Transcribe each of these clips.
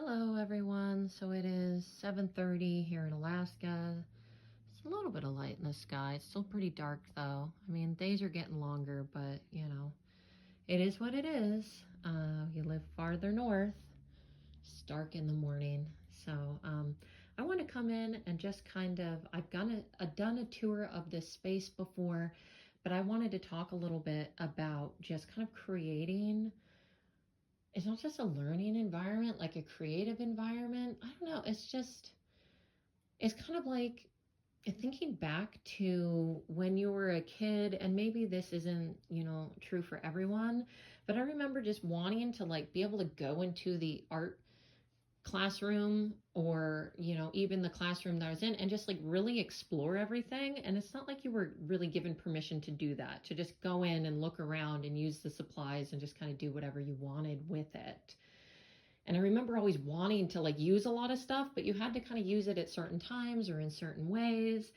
Hello everyone. So it is 7:30 here in Alaska. It's a little bit of light in the sky. It's still pretty dark though. I mean, days are getting longer, but it is what it is. You live farther north, it's dark in the morning. So I want to come in and just I've done a tour of this space before, but I wanted to talk a little bit about just kind of creating. It's not just a learning environment, like a creative environment. I don't know. It's kind of like thinking back to when you were a kid, and maybe this isn't, true for everyone, but I remember just wanting to like be able to go into the art classroom or even the classroom that I was in and just like really explore everything. And it's not like you were really given permission to do that, to just go in and look around and use the supplies and just kind of do whatever you wanted with it. And I remember always wanting to like use a lot of stuff, but you had to kind of use it at certain times or in certain ways,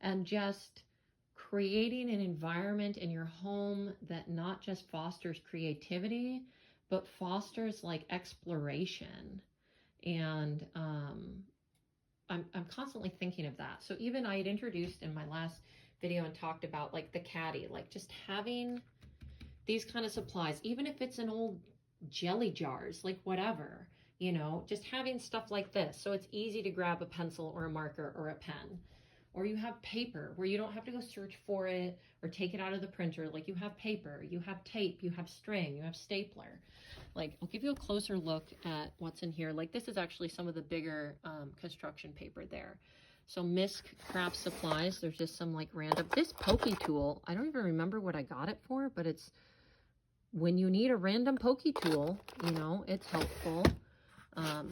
and just creating an environment in your home that not just fosters creativity but fosters like exploration. And I'm constantly thinking of that. So even I had introduced in my last video and talked about like the caddy, like just having these kind of supplies, even if it's an old jelly jars, like whatever, just having stuff like this. So it's easy to grab a pencil or a marker or a pen. Or you have paper where you don't have to go search for it or take it out of the printer. Like you have paper, you have tape, you have string, you have stapler. Like I'll give you a closer look at what's in here. Like this is actually some of the bigger construction paper there. So Misk Craft Supplies, there's just some like random, this pokey tool, I don't even remember what I got it for, but it's when you need a random pokey tool, it's helpful.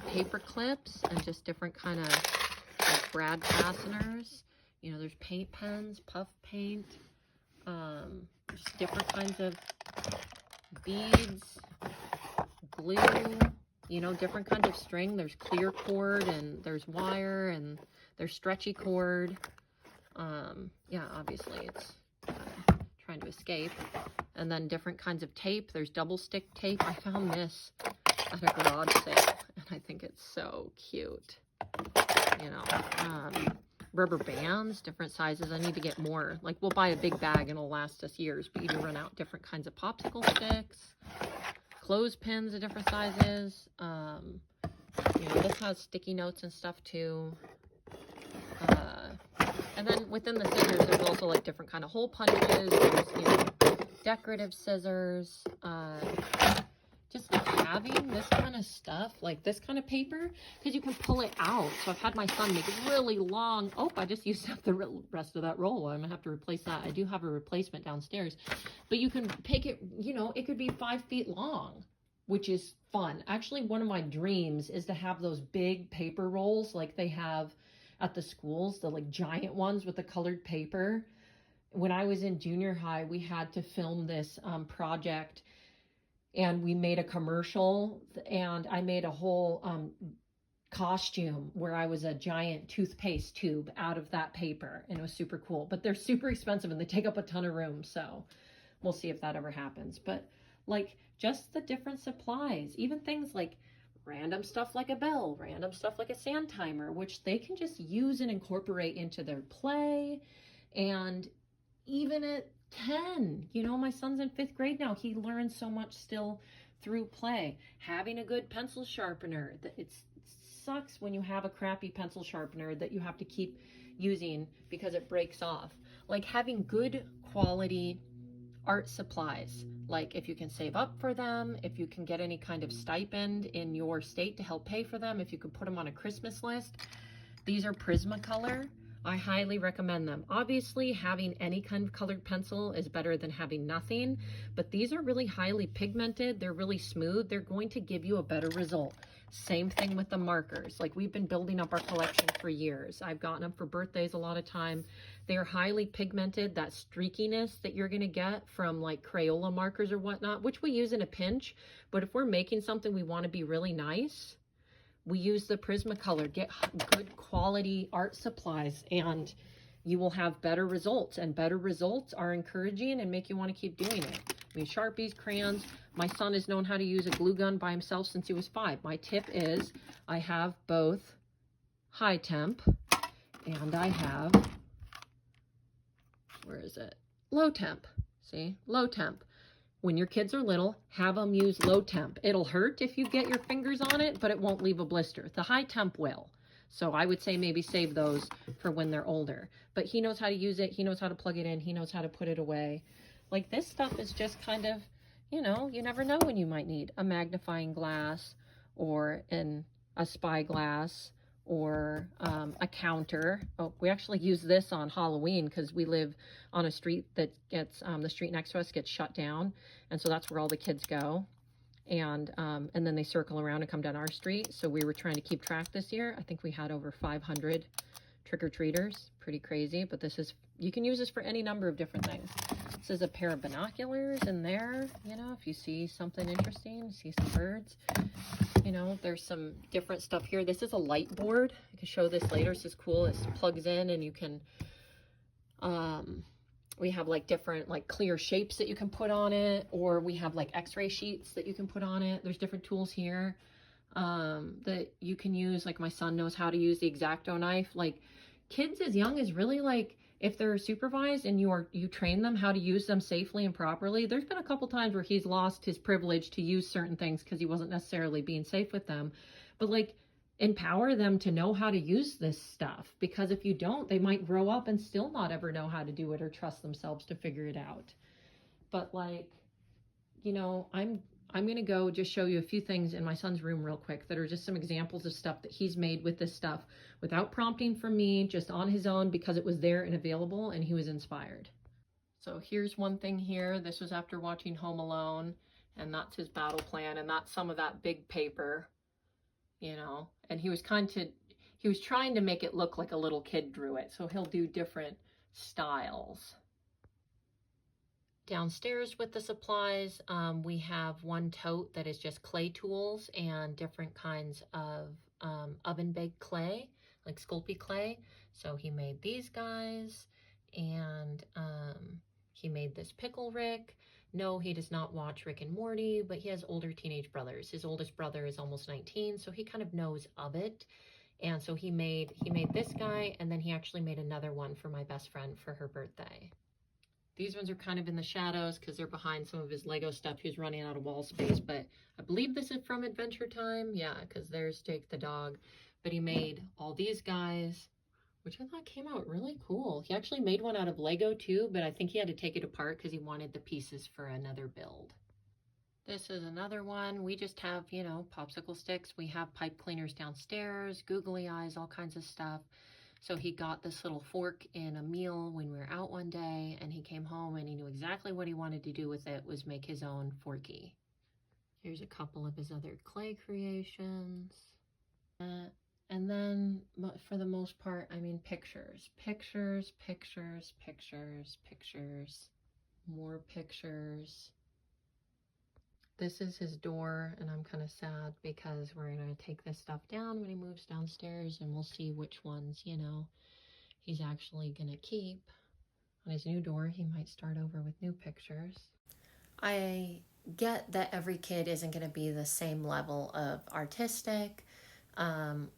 Paper clips and just different kind of like brad fasteners. There's paint pens, puff paint, just different kinds of beads, glue, different kinds of string. There's clear cord and there's wire and there's stretchy cord. Yeah, obviously it's trying to escape. And then different kinds of tape. There's double stick tape. I found this at a garage sale and I think it's so cute. Rubber bands, different sizes. I need to get more. Like we'll buy a big bag and it'll last us years, but you do run out. Different kinds of popsicle sticks, clothespins of different sizes. This has sticky notes and stuff too. And then within the scissors, there's also like different kind of hole punches. There's, decorative scissors. Just having this kind of stuff, like this kind of paper, because you can pull it out. So I've had my son make really long. Oh, I just used up the rest of that roll. I'm gonna have to replace that. I do have a replacement downstairs, but you can pick it. It could be 5 feet long, which is fun. Actually, one of my dreams is to have those big paper rolls like they have at the schools, the like giant ones with the colored paper. When I was in junior high, we had to film this project, and we made a commercial, and I made a whole costume where I was a giant toothpaste tube out of that paper, and it was super cool. But they're super expensive and they take up a ton of room, so we'll see if that ever happens. But like just the different supplies, even things like random stuff like a bell, random stuff like a sand timer, which they can just use and incorporate into their play. And even at 10, my son's in 5th grade now, he learns so much still through play. Having a good pencil sharpener, it sucks when you have a crappy pencil sharpener that you have to keep using because it breaks off. Like having good quality art supplies, like if you can save up for them, if you can get any kind of stipend in your state to help pay for them, if you could put them on a Christmas list. These are Prismacolor. I highly recommend them. Obviously, having any kind of colored pencil is better than having nothing, but these are really highly pigmented. They're really smooth. They're going to give you a better result. Same thing with the markers. Like we've been building up our collection for years. I've gotten them for birthdays a lot of time. They are highly pigmented. That streakiness that you're gonna get from like Crayola markers or whatnot, which we use in a pinch, but if we're making something we wanna be really nice, we use the Prismacolor. Get good quality art supplies and you will have better results, and better results are encouraging and make you want to keep doing it. We use Sharpies, crayons. My son has known how to use a glue gun by himself since he was 5. My tip is I have both high temp and I have, where is it? Low temp. See, low temp. When your kids are little, have them use low temp. It'll hurt if you get your fingers on it, but it won't leave a blister. The high temp will. So I would say maybe save those for when they're older. But he knows how to use it. He knows how to plug it in. He knows how to put it away. Like this stuff is just kind of, you know, you never know when you might need a magnifying glass or a spyglass or a counter. Oh, we actually use this on Halloween because we live on a street that gets, the street next to us gets shut down. And so that's where all the kids go. And then they circle around and come down our street. So we were trying to keep track this year. I think we had over 500 trick-or-treaters. Pretty crazy, but this is, you can use this for any number of different things. This is a pair of binoculars in there, you know, if you see something interesting, see some birds. You know, there's some different stuff here. This is a light board. I can show this later. This is cool. This plugs in and you can, we have like different like clear shapes that you can put on it, or we have like x-ray sheets that you can put on it. There's different tools here that you can use. Like my son knows how to use the X-Acto knife. Like kids as young as really, like if they're supervised and you train them how to use them safely and properly. There's been a couple times where he's lost his privilege to use certain things because he wasn't necessarily being safe with them. But like empower them to know how to use this stuff, because if you don't, they might grow up and still not ever know how to do it or trust themselves to figure it out. But like, you know, I'm going to go just show you a few things in my son's room real quick that are just some examples of stuff that he's made with this stuff without prompting from me, just on his own because it was there and available and he was inspired. So here's one thing here. This was after watching Home Alone, and that's his battle plan, and that's some of that big paper, you know, and he was trying to make it look like a little kid drew it. So he'll do different styles. Downstairs with the supplies, we have one tote that is just clay tools and different kinds of oven baked clay, like Sculpey clay. So he made these guys, and he made this Pickle Rick. No, he does not watch Rick and Morty, but he has older teenage brothers. His oldest brother is almost 19, so he kind of knows of it. And so he made this guy, and then he actually made another one for my best friend for her birthday. These ones are kind of in the shadows because they're behind some of his Lego stuff. He was running out of wall space, but I believe this is from Adventure Time. Yeah, because there's Jake the dog. But he made all these guys, which I thought came out really cool. He actually made one out of Lego too, but I think he had to take it apart because he wanted the pieces for another build. This is another one. We just have, you know, popsicle sticks. We have pipe cleaners downstairs, googly eyes, all kinds of stuff. So he got this little fork in a meal when we were out one day, and he came home and he knew exactly what he wanted to do with it, was make his own forky. Here's a couple of his other clay creations. And then for the most part, I mean, pictures, pictures, pictures, pictures, pictures, more pictures. This is his door, and I'm kind of sad because we're going to take this stuff down when he moves downstairs, and we'll see which ones, you know, he's actually going to keep. On his new door, he might start over with new pictures. I get that every kid isn't going to be the same level of artistic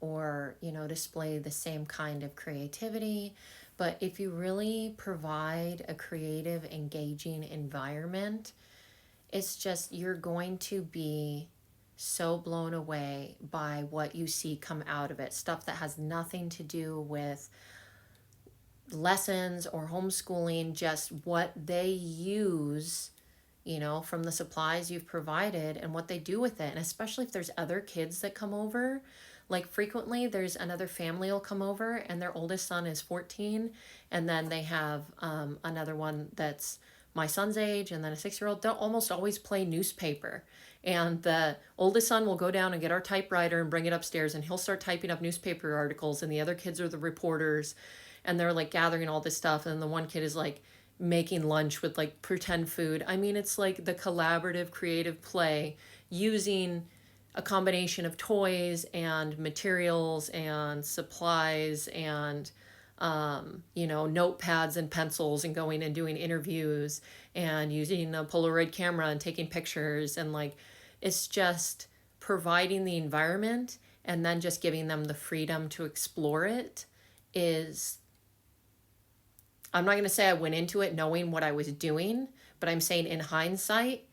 or, you know, display the same kind of creativity. But if you really provide a creative, engaging environment, it's just, you're going to be so blown away by what you see come out of it. Stuff that has nothing to do with lessons or homeschooling, just what they use, you know, from the supplies you've provided and what they do with it. And especially if there's other kids that come over, like frequently there's another family will come over and their oldest son is 14. And then they have another one that's my son's age, and then a 6-year-old. They'll almost always play newspaper. And the oldest son will go down and get our typewriter and bring it upstairs, and he'll start typing up newspaper articles, and the other kids are the reporters, and they're like gathering all this stuff. And the one kid is like making lunch with like pretend food. I mean, it's like the collaborative creative play using a combination of toys and materials and supplies and notepads and pencils and going and doing interviews and using a Polaroid camera and taking pictures. And like, it's just providing the environment and then just giving them the freedom to explore it is, I'm not going to say I went into it knowing what I was doing, but I'm saying in hindsight,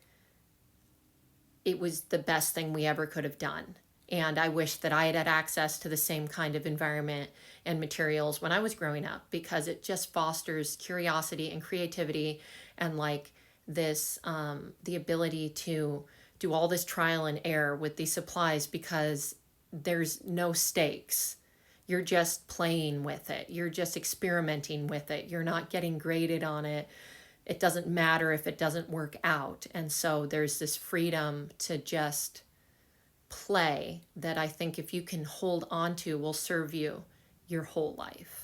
it was the best thing we ever could have done. And I wish that I had had access to the same kind of environment and materials when I was growing up, because it just fosters curiosity and creativity and like this, the ability to do all this trial and error with these supplies, because there's no stakes. You're just playing with it. You're just experimenting with it. You're not getting graded on it. It doesn't matter if it doesn't work out. And so there's this freedom to just play that I think if you can hold on to will serve you your whole life.